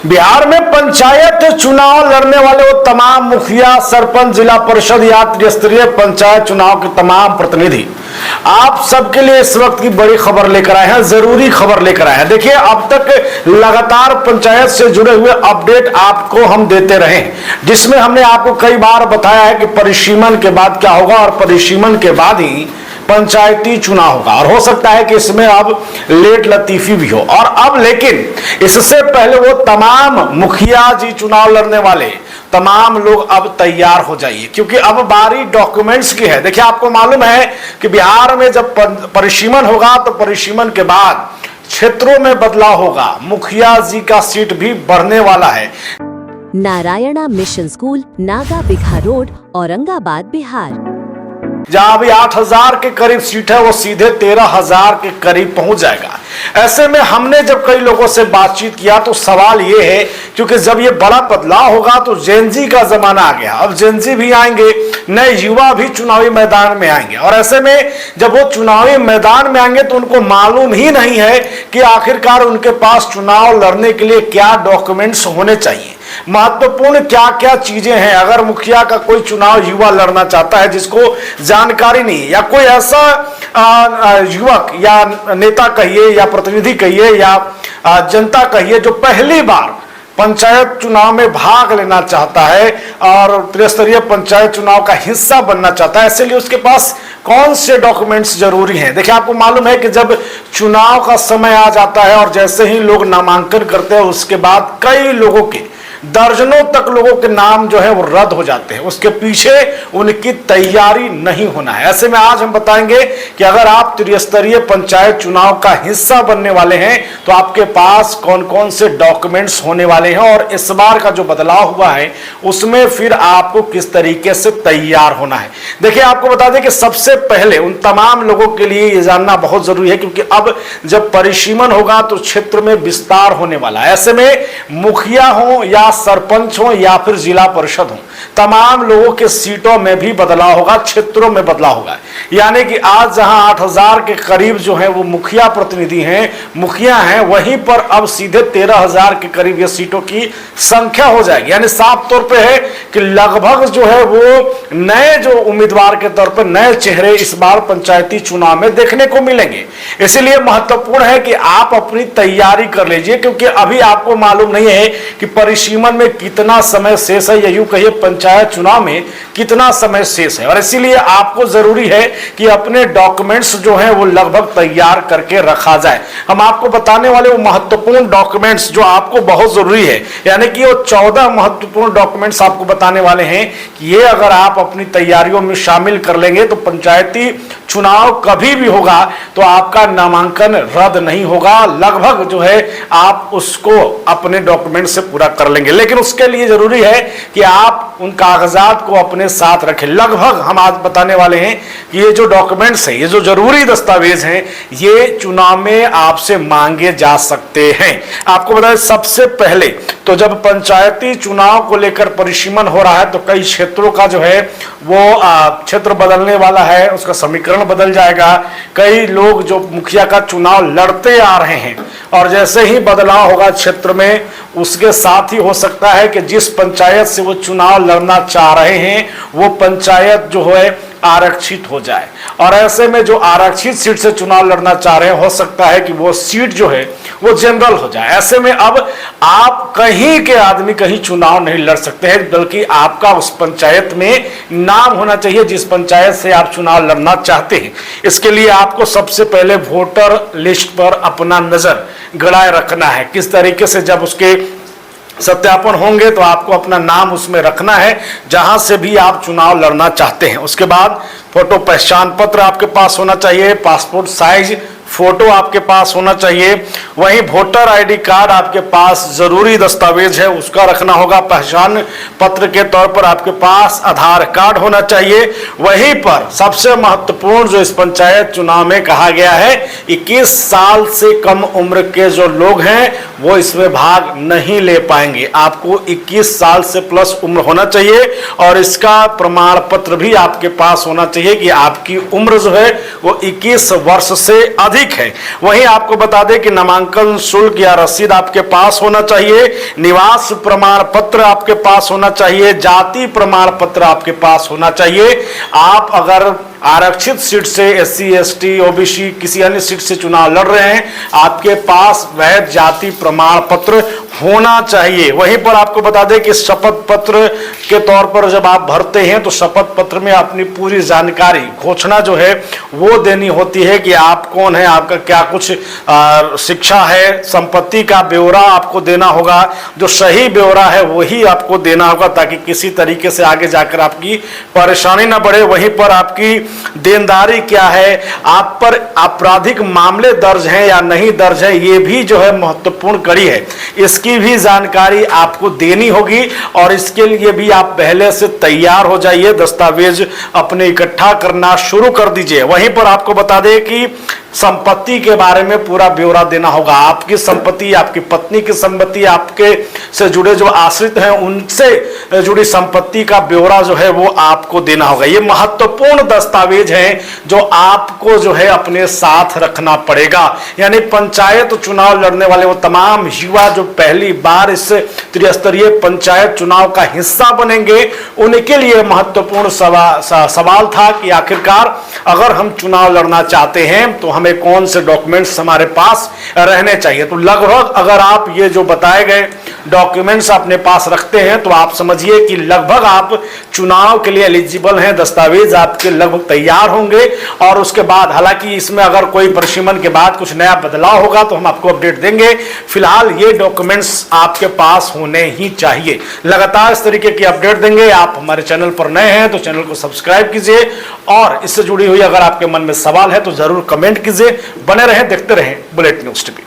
बिहार में पंचायत चुनाव लड़ने वाले वो तमाम मुखिया, सरपंच, जिला परिषद या त्रिस्तरीय पंचायत चुनाव के तमाम प्रतिनिधि आप सबके लिए इस वक्त की बड़ी खबर लेकर आए हैं, जरूरी खबर लेकर आए हैं। देखिए, अब तक लगातार पंचायत से जुड़े हुए अपडेट आपको हम देते रहे, जिसमें हमने आपको कई बार बताया है कि परिसीमन के बाद क्या होगा और परिसीमन के बाद ही पंचायती चुनाव होगा और हो सकता है कि इसमें अब लेट लतीफी भी हो। और अब लेकिन इससे पहले वो तमाम मुखिया जी चुनाव लड़ने वाले तमाम लोग अब तैयार हो जाइए, क्योंकि अब बारी डॉक्यूमेंट्स की है। देखिए, आपको मालूम है कि बिहार में जब परिसीमन होगा तो परिसीमन के बाद क्षेत्रों में बदलाव होगा, मुखिया जी का सीट भी बढ़ने वाला है। Narayana mission school, Naga bigha road, Aurangabad, Bihar. जहां अभी 8,000 के करीब सीट है वो सीधे 13,000 के करीब पहुंच जाएगा। ऐसे में हमने जब कई लोगों से बातचीत किया तो सवाल ये है, क्योंकि जब ये बड़ा बदलाव होगा तो जेनजी का जमाना आ गया, अब जेनजी भी आएंगे, नए युवा भी चुनावी मैदान में आएंगे। और ऐसे में जब वो चुनावी मैदान में आएंगे तो उनको मालूम ही नहीं है कि आखिरकार उनके पास चुनाव लड़ने के लिए क्या डॉक्यूमेंट्स होने चाहिए, महत्वपूर्ण क्या क्या चीजें हैं। अगर मुखिया का कोई चुनाव युवा लड़ना चाहता है जिसको जानकारी नहीं है, या कोई ऐसा युवक या नेता कहिए या प्रतिनिधि कहिए या जनता कहिए जो पहली बार पंचायत चुनाव में भाग लेना चाहता है और त्रिस्तरीय पंचायत चुनाव का हिस्सा बनना चाहता है, इसलिए उसके पास कौन से डॉक्यूमेंट्स जरूरी हैं। देखिए, आपको मालूम है कि जब चुनाव का समय आ जाता है और जैसे ही लोग नामांकन करते हैं उसके बाद कई लोगों के, दर्जनों तक लोगों के नाम जो है वो रद्द हो जाते हैं, उसके पीछे उनकी तैयारी नहीं होना है। ऐसे में आज हम बताएंगे कि अगर आप त्रिस्तरीय पंचायत चुनाव का हिस्सा बनने वाले हैं तो आपके पास कौन कौन से डॉक्यूमेंट्स होने वाले हैं और इस बार का जो बदलाव हुआ है उसमें फिर आपको किस तरीके से तैयार होना है। देखिए, आपको बता दें कि सबसे पहले उन तमाम लोगों के लिए ये जानना बहुत जरूरी है, क्योंकि अब जब परिसीमन होगा तो क्षेत्र में विस्तार होने वाला है। ऐसे में मुखिया हो या सरपंच हो या फिर जिला परिषद हो, तमाम लोगों के सीटों में भी बदलाव होगा, क्षेत्रों में बदलाव होगा। यानी कि आज जहां 8,000 के करीब जो है वो मुखिया प्रतिनिधि हैं, मुखिया हैं, वहीं पर अब सीधे 13,000 के करीब ये सीटों की संख्या हो जाएगी। यानी साफ तौर पे है कि लगभग जो है वो नए जो उम्मीदवार के तौर पर नए चेहरे इस बार पंचायती चुनाव में देखने को मिलेंगे। इसलिए महत्वपूर्ण है कि आप अपनी तैयारी कर लीजिए, क्योंकि अभी आपको मालूम नहीं है कि परिसीमन में कितना समय शेष है, या यूं कहिए पंचायत चुनाव में कितना समय शेष है। और इसीलिए आपको जरूरी है कि अपने डॉक्यूमेंट्स जो हैं वो लगभग तैयार करके रखा जाए। हम आपको बताने वाले वो महत्वपूर्ण डॉक्यूमेंट्स जो आपको बहुत जरूरी है, यानी कि वो 14 महत्वपूर्ण डॉक्यूमेंट्स आपको बताने वाले हैं कि ये अगर आप अपनी तैयारियों में शामिल कर लेंगे तो पंचायती चुनाव कभी भी होगा तो आपका नामांकन रद्द नहीं होगा। लगभग जो है आप उसको अपने डॉक्यूमेंट से पूरा कर लेंगे, लेकिन उसके लिए जरूरी है कि आप उन कागजात को अपने साथ रखें। लगभग हम आज बताने वाले हैं कि ये जो डॉक्यूमेंट्स हैं, ये जो जरूरी दस्तावेज हैं, ये चुनाव में आपसे मांगे जा सकते हैं। आपको बताएं, सबसे पहले तो जब पंचायती चुनाव को लेकर परिसीमन हो रहा है तो कई क्षेत्रों का जो है वो क्षेत्र बदलने वाला है, उसका समीकरण बदल जाएगा। कई लोग जो मुखिया का चुनाव लड़ते आ रहे हैं और जैसे ही बदलाव होगा क्षेत्र में, उसके साथ ही हो सकता है कि जिस पंचायत से वो चुनाव लड़ना चाह रहे हैं वो पंचायत जो है आरक्षित हो जाए। और ऐसे में जो आरक्षित सीट से चुनाव लड़ना चाह रहे हैं, हो सकता है कि वो सीट जो है वो जनरल हो जाए। ऐसे में अब आप कहीं के आदमी कहीं चुनाव नहीं लड़ सकते हैं, बल्कि आपका उस पंचायत में नाम होना चाहिए जिस पंचायत से आप चुनाव लड़ना चाहते हैं। इसके लिए आपको सबसे पहले वोटर लिस्ट पर अपना नजर गड़ाए रखना है। किस तरीके से जब उसके सत्यापन होंगे तो आपको अपना नाम उसमें रखना है जहां से भी आप चुनाव लड़ना चाहते हैं। उसके बाद फोटो पहचान पत्र आपके पास होना चाहिए, पासपोर्ट साइज फोटो आपके पास होना चाहिए, वहीं वोटर आईडी कार्ड आपके पास जरूरी दस्तावेज है उसका रखना होगा। पहचान पत्र के तौर पर आपके पास आधार कार्ड होना चाहिए। वहीं पर सबसे महत्वपूर्ण जो इस पंचायत चुनाव में कहा गया है, 21 साल से कम उम्र के जो लोग हैं वो इसमें भाग नहीं ले पाएंगे। आपको 21 साल से प्लस उम्र होना चाहिए और इसका प्रमाण पत्र भी आपके पास होना चाहिए कि आपकी उम्र जो है वो 21 वर्ष से अधिक अधिक है। वहीं आपको बता दें कि नामांकन शुल्क या रसीद आपके पास होना चाहिए, निवास प्रमाण पत्र आपके पास होना चाहिए, जाति प्रमाण पत्र आपके पास होना चाहिए। आप अगर आरक्षित सीट से SC ST OBC किसी अन्य सीट से चुनाव लड़ रहे हैं, आपके पास वैध जाति प्रमाण पत्र होना चाहिए। वहीं पर आपको बता दें कि शपथ पत्र के तौर पर जब आप भरते हैं तो शपथ पत्र में अपनी पूरी जानकारी घोषणा जो है वो देनी होती है कि आप कौन है, आपका क्या कुछ शिक्षा है, संपत्ति का ब्यौरा आपको देना होगा। जो सही ब्यौरा है वही आपको देना होगा ताकि किसी तरीके से आगे जाकर आपकी परेशानी ना बढ़े। वहीं पर आपकी देनदारी क्या है, आप पर आपराधिक मामले दर्ज हैं या नहीं दर्ज है, ये भी जो है महत्वपूर्ण कड़ी है। इसकी भी जानकारी आपको देनी होगी और इसके लिए भी आप पहले से तैयार हो जाइए, दस्तावेज अपने इकट्ठा करना शुरू कर दीजिए। वहीं पर आपको बता दें कि संपत्ति के बारे में पूरा ब्यौरा देना होगा। आपकी संपत्ति, आपकी पत्नी की संपत्ति, आपके से जुड़े जो आश्रित हैं उनसे जुड़ी संपत्ति का ब्यौरा जो है वो आपको देना होगा। ये महत्वपूर्ण दस्तावेज हैं जो आपको जो है अपने साथ रखना पड़ेगा। यानी पंचायत चुनाव लड़ने वाले वो तमाम युवा जो पहली बार इस त्रिस्तरीय पंचायत चुनाव का हिस्सा बनेंगे, उनके लिए महत्वपूर्ण सवाल था कि आखिरकार अगर हम चुनाव लड़ना चाहते हैं तो हमें कौन से डॉक्यूमेंट्स हमारे पास रहने चाहिए। तो लगभग अगर आप ये जो बताए गए डॉक्यूमेंट्स अपने पास रखते हैं तो आप समझिए कि लगभग आप चुनाव के लिए एलिजिबल हैं, दस्तावेज आपके लगभग तैयार होंगे। और उसके बाद हालांकि इसमें अगर कोई परिसीमन के बाद कुछ नया बदलाव होगा तो हम आपको अपडेट देंगे। फिलहाल ये डॉक्यूमेंट्स आपके पास होने ही चाहिए। लगातार इस तरीके की अपडेट देंगे। आप हमारे चैनल पर नए हैं तो चैनल को सब्सक्राइब कीजिए और इससे जुड़ी हुई अगर आपके मन में सवाल है तो जरूर कमेंट कीजिए। बने रहें, देखते रहें बुलेट न्यूज़ टीवी।